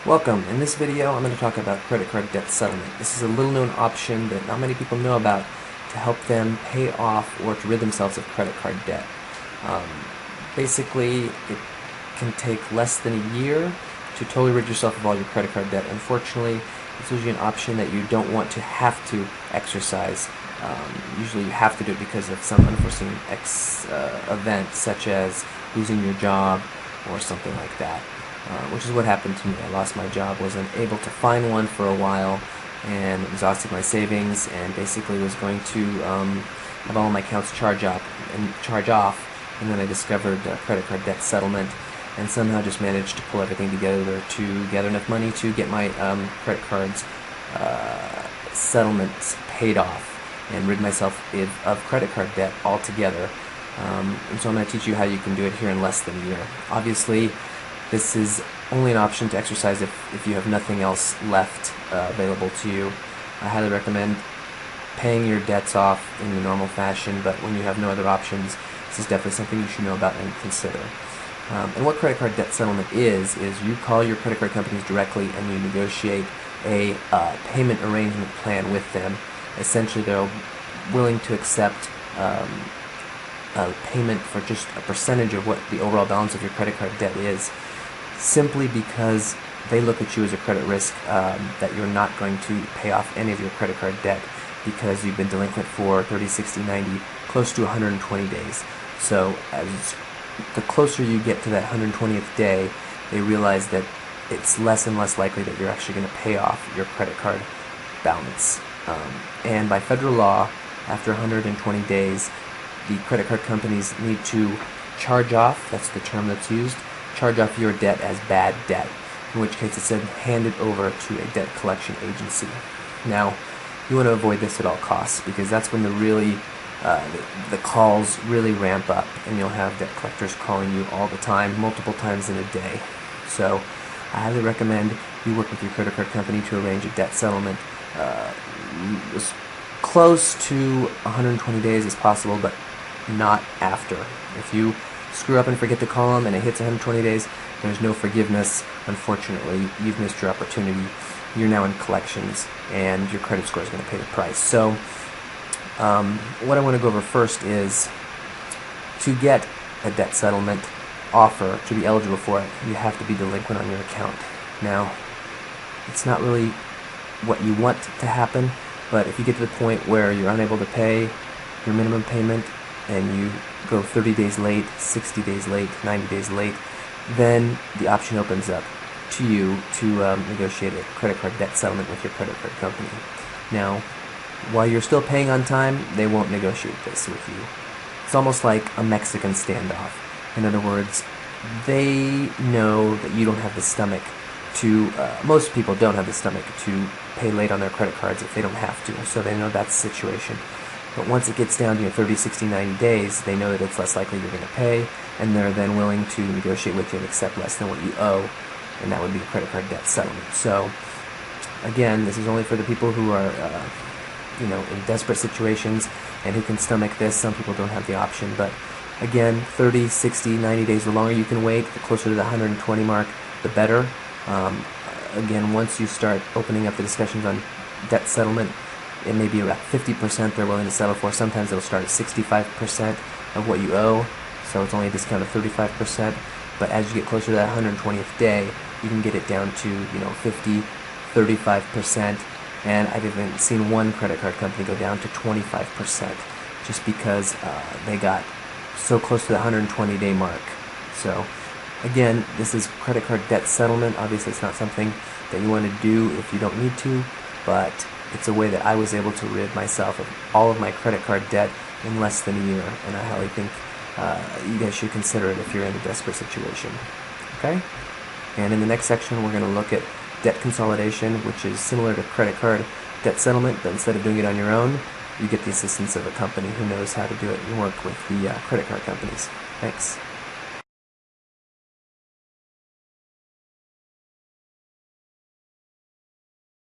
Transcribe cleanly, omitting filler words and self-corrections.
Welcome. In this video I'm going to talk about credit card debt settlement. This is a little known option that not many people know about to help them pay off or to rid themselves of credit card debt. Basically, it can take less than a year to totally rid yourself of all your credit card debt. Unfortunately, it's usually an option that you don't want to have to exercise. Usually you have to do it because of some unforeseen event, such as losing your job or something like that. Which is what happened to me. I lost my job, wasn't able to find one for a while, and exhausted my savings, and basically was going to have all my accounts charge off, and then I discovered credit card debt settlement, and somehow just managed to pull everything together to gather enough money to get my credit cards settlements paid off and rid myself of credit card debt altogether. And so I'm going to teach you how you can do it here in less than a year. Obviously, this is only an option to exercise if you have nothing else left available to you. I highly recommend paying your debts off in the normal fashion, but when you have no other options, this is definitely something you should know about and consider. And what credit card debt settlement is you call your credit card companies directly and you negotiate a payment arrangement plan with them. Essentially, they're willing to accept a payment for just a percentage of what the overall balance of your credit card debt is, simply because they look at you as a credit risk, that you're not going to pay off any of your credit card debt because you've been delinquent for 30, 60, 90, close to 120 days. So as the closer you get to that 120th day, they realize that it's less and less likely that you're actually going to pay off your credit card balance. And by federal law, after 120 days, the credit card companies need to charge off, that's the term that's used, charge off your debt as bad debt, in which case it's then handed over to a debt collection agency. Now, you want to avoid this at all costs, because that's when the calls really ramp up, and you'll have debt collectors calling you all the time, multiple times in a day. So I highly recommend you work with your credit card company to arrange a debt settlement as close to 120 days as possible, but not after. If you screw up and forget to call them and it hits 120 days, there's no forgiveness. Unfortunately, you've missed your opportunity. You're now in collections, and your credit score is going to pay the price. So what I want to go over first is, to get a debt settlement offer, to be eligible for it, you have to be delinquent on your account. Now, it's not really what you want to happen, but if you get to the point where you're unable to pay your minimum payment and you go 30 days late, 60 days late, 90 days late, then the option opens up to you to negotiate a credit card debt settlement with your credit card company. Now, while you're still paying on time, they won't negotiate this with you. It's almost like a Mexican standoff. In other words, they know that you don't have the stomach to, most people don't have the stomach to pay late on their credit cards if they don't have to, so they know that's the situation. But once it gets down to 30, 60, 90 days, they know that it's less likely you're going to pay, and they're then willing to negotiate with you and accept less than what you owe, and that would be a credit card debt settlement. So, again, this is only for the people who are, in desperate situations and who can stomach this. Some people don't have the option, but again, 30, 60, 90 days, the longer you can wait, the closer to the 120 mark, the better. Again, once you start opening up the discussions on debt settlement, it may be about 50% they're willing to settle for. Sometimes they'll start at 65% of what you owe, so it's only a discount of 35%. But as you get closer to that 120th day, you can get it down to 50, 35%, and I've even seen one credit card company go down to 25%, just because they got so close to the 120-day mark. So again, this is credit card debt settlement. Obviously, it's not something that you want to do if you don't need to, but it's a way that I was able to rid myself of all of my credit card debt in less than a year, and I highly think you guys should consider it if you're in a desperate situation. Okay? And in the next section, we're going to look at debt consolidation, which is similar to credit card debt settlement, but instead of doing it on your own, you get the assistance of a company who knows how to do it and work with the credit card companies. Thanks.